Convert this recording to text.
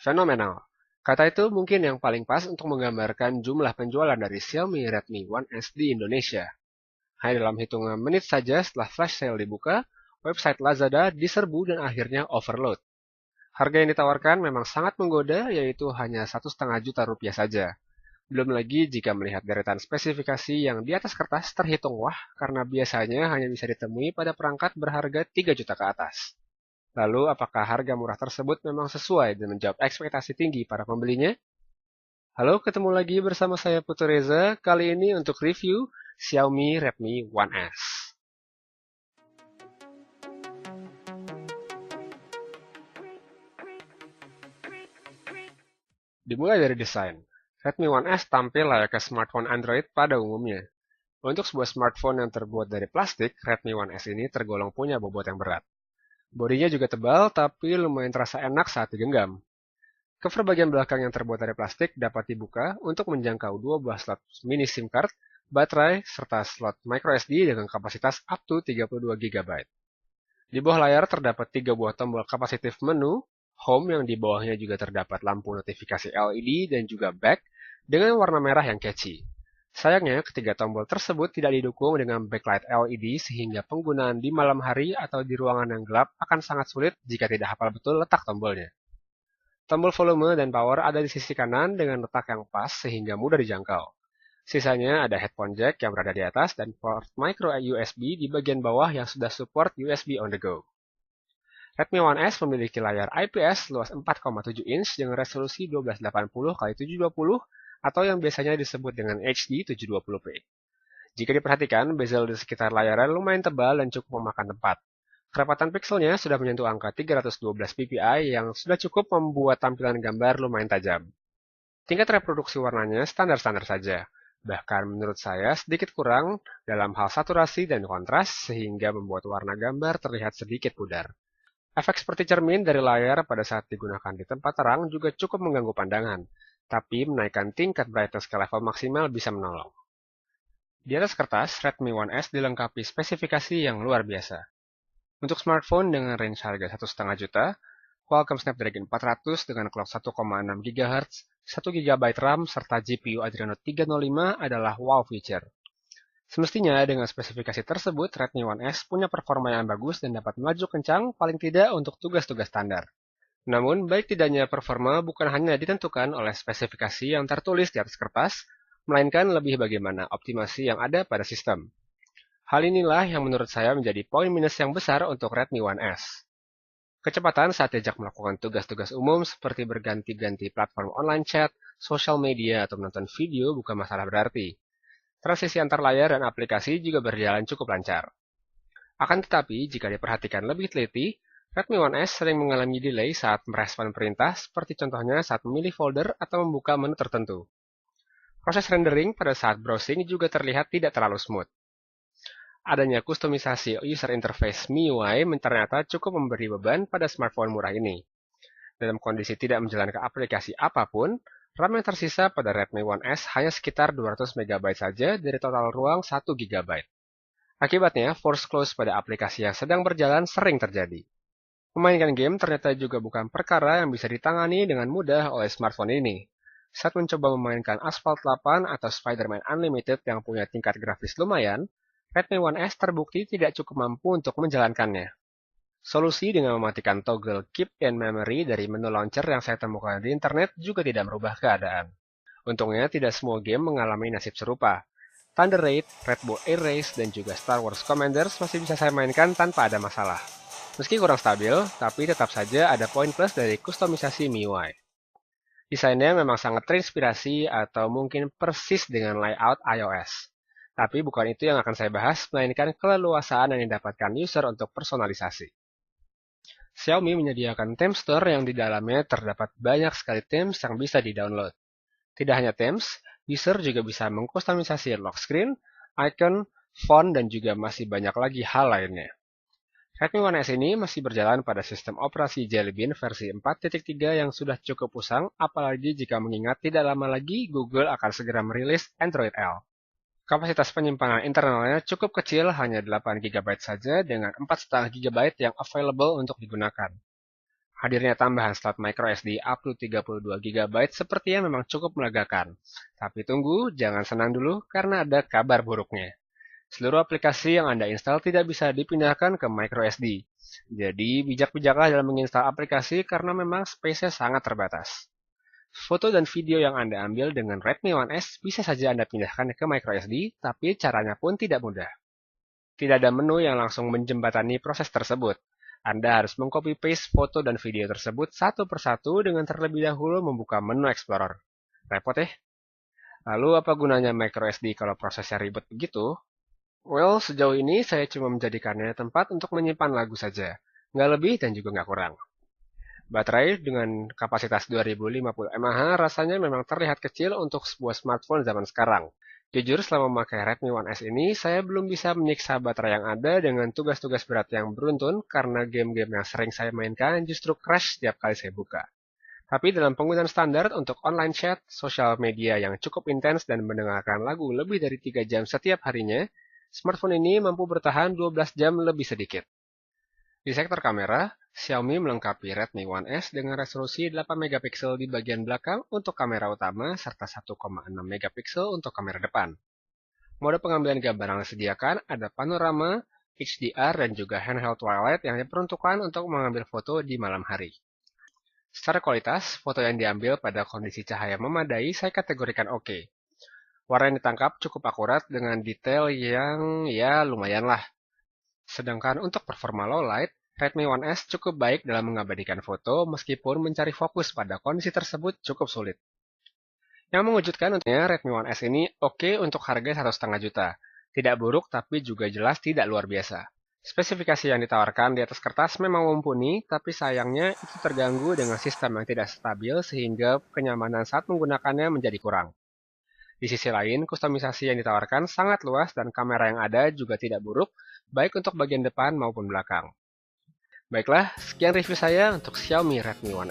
Fenomenal. Kata itu mungkin yang paling pas untuk menggambarkan jumlah penjualan dari Xiaomi Redmi One S di Indonesia. Hanya dalam hitungan menit saja setelah flash sale dibuka, website Lazada diserbu dan akhirnya overload. Harga yang ditawarkan memang sangat menggoda, yaitu hanya 1,5 juta rupiah saja. Belum lagi jika melihat deretan spesifikasi yang di atas kertas terhitung wah karena biasanya hanya bisa ditemui pada perangkat berharga 3 juta ke atas. Lalu apakah harga murah tersebut memang sesuai dan menjawab ekspektasi tinggi para pembelinya? Halo, ketemu lagi bersama saya Putu Reza, kali ini untuk review Xiaomi Redmi One S. Dimulai dari desain. Redmi One S tampil layaknya smartphone Android pada umumnya. Untuk sebuah smartphone yang terbuat dari plastik, Redmi One S ini tergolong punya bobot yang berat. Bodinya juga tebal, tapi lumayan terasa enak saat digenggam. Cover bagian belakang yang terbuat dari plastik dapat dibuka untuk menjangkau 12 slot mini SIM card, baterai, serta slot microSD dengan kapasitas up to 32 GB. Di bawah layar terdapat 3 buah tombol kapasitif menu, home yang di bawahnya juga terdapat lampu notifikasi LED dan juga back dengan warna merah yang catchy. Sayangnya, ketiga tombol tersebut tidak didukung dengan backlight LED sehingga penggunaan di malam hari atau di ruangan yang gelap akan sangat sulit jika tidak hafal betul letak tombolnya. Tombol volume dan power ada di sisi kanan dengan letak yang pas sehingga mudah dijangkau. Sisanya ada headphone jack yang berada di atas dan port micro USB di bagian bawah yang sudah support USB on the go. Redmi One S memiliki layar IPS luas 4,7 inch dengan resolusi 1280x720 atau yang biasanya disebut dengan HD 720p. Jika diperhatikan, bezel di sekitar layarnya lumayan tebal dan cukup memakan tempat. Kerapatan pixelnya sudah menyentuh angka 312 ppi yang sudah cukup membuat tampilan gambar lumayan tajam. Tingkat reproduksi warnanya standar-standar saja. Bahkan menurut saya sedikit kurang dalam hal saturasi dan kontras sehingga membuat warna gambar terlihat sedikit pudar. Efek seperti cermin dari layar pada saat digunakan di tempat terang juga cukup mengganggu pandangan, tapi menaikkan tingkat brightness ke level maksimal bisa menolong. Di atas kertas, Redmi One S dilengkapi spesifikasi yang luar biasa. Untuk smartphone dengan range harga 1,5 juta, Qualcomm Snapdragon 400 dengan clock 1,6 GHz, 1 GB RAM, serta GPU Adreno 305 adalah wow feature. Semestinya dengan spesifikasi tersebut, Redmi One S punya performa yang bagus dan dapat melaju kencang paling tidak untuk tugas-tugas standar. Namun, baik tidaknya performa bukan hanya ditentukan oleh spesifikasi yang tertulis di atas kertas, melainkan lebih bagaimana optimasi yang ada pada sistem. Hal inilah yang menurut saya menjadi poin minus yang besar untuk Redmi One S. Kecepatan saat diajak melakukan tugas-tugas umum seperti berganti-ganti platform online chat, sosial media, atau menonton video bukan masalah berarti. Transisi antar layar dan aplikasi juga berjalan cukup lancar. Akan tetapi, jika diperhatikan lebih teliti, Redmi One S sering mengalami delay saat merespon perintah seperti contohnya saat memilih folder atau membuka menu tertentu. Proses rendering pada saat browsing juga terlihat tidak terlalu smooth. Adanya kustomisasi user interface MIUI ternyata cukup memberi beban pada smartphone murah ini. Dalam kondisi tidak menjalankan aplikasi apapun, RAM yang tersisa pada Redmi One S hanya sekitar 200 MB saja dari total ruang 1 GB. Akibatnya, force close pada aplikasi yang sedang berjalan sering terjadi. Memainkan game ternyata juga bukan perkara yang bisa ditangani dengan mudah oleh smartphone ini. Saat mencoba memainkan Asphalt 8 atau Spider-Man Unlimited yang punya tingkat grafis lumayan, Redmi One S terbukti tidak cukup mampu untuk menjalankannya. Solusi dengan mematikan toggle Keep in Memory dari menu launcher yang saya temukan di internet juga tidak merubah keadaan. Untungnya tidak semua game mengalami nasib serupa. Thunder Raid, Red Bull Air Race, dan juga Star Wars Commanders masih bisa saya mainkan tanpa ada masalah. Meski kurang stabil, tapi tetap saja ada poin plus dari kustomisasi MIUI. Desainnya memang sangat terinspirasi atau mungkin persis dengan layout iOS. Tapi bukan itu yang akan saya bahas, melainkan keleluasaan yang didapatkan user untuk personalisasi. Xiaomi menyediakan theme store yang di dalamnya terdapat banyak sekali themes yang bisa di-download. Tidak hanya themes, user juga bisa mengkustomisasi lock screen, icon, font, dan juga masih banyak lagi hal lainnya. Redmi One S ini masih berjalan pada sistem operasi Jelly Bean versi 4.3 yang sudah cukup usang, apalagi jika mengingat tidak lama lagi Google akan segera merilis Android L. Kapasitas penyimpanan internalnya cukup kecil, hanya 8 GB saja dengan 4,5 GB yang available untuk digunakan. Hadirnya tambahan slot microSD up to 32 GB sepertinya memang cukup melegakan. Tapi tunggu, jangan senang dulu karena ada kabar buruknya. Seluruh aplikasi yang Anda install tidak bisa dipindahkan ke microSD. Jadi, bijak-bijaklah dalam menginstal aplikasi karena memang space-nya sangat terbatas. Foto dan video yang Anda ambil dengan Redmi One S bisa saja Anda pindahkan ke microSD, tapi caranya pun tidak mudah. Tidak ada menu yang langsung menjembatani proses tersebut. Anda harus mengcopy-paste foto dan video tersebut satu persatu dengan terlebih dahulu membuka menu Explorer. Repot ya? Lalu apa gunanya microSD kalau prosesnya ribet begitu? Well, sejauh ini saya cuma menjadikannya tempat untuk menyimpan lagu saja. Nggak lebih dan juga nggak kurang. Baterai dengan kapasitas 2050 mAh rasanya memang terlihat kecil untuk sebuah smartphone zaman sekarang. Jujur, selama memakai Redmi One S ini, saya belum bisa menyiksa baterai yang ada dengan tugas-tugas berat yang beruntun karena game-game yang sering saya mainkan justru crash setiap kali saya buka. Tapi dalam penggunaan standar untuk online chat, sosial media yang cukup intens dan mendengarkan lagu lebih dari 3 jam setiap harinya, smartphone ini mampu bertahan 12 jam lebih sedikit. Di sektor kamera, Xiaomi melengkapi Redmi One S dengan resolusi 8 megapiksel di bagian belakang untuk kamera utama serta 1,6 megapiksel untuk kamera depan. Mode pengambilan gambar yang disediakan ada panorama, HDR, dan juga handheld twilight yang diperuntukkan untuk mengambil foto di malam hari. Secara kualitas, foto yang diambil pada kondisi cahaya memadai saya kategorikan oke. Warna yang ditangkap cukup akurat dengan detail yang ya lumayan lah. Sedangkan untuk performa low light, Redmi One S cukup baik dalam mengabadikan foto meskipun mencari fokus pada kondisi tersebut cukup sulit. Yang mengejutkan untuknya Redmi One S ini oke untuk harga 1,5 juta. Tidak buruk tapi juga jelas tidak luar biasa. Spesifikasi yang ditawarkan di atas kertas memang mumpuni, tapi sayangnya itu terganggu dengan sistem yang tidak stabil sehingga kenyamanan saat menggunakannya menjadi kurang. Di sisi lain, kustomisasi yang ditawarkan sangat luas dan kamera yang ada juga tidak buruk, baik untuk bagian depan maupun belakang. Baiklah, sekian review saya untuk Xiaomi Redmi One S.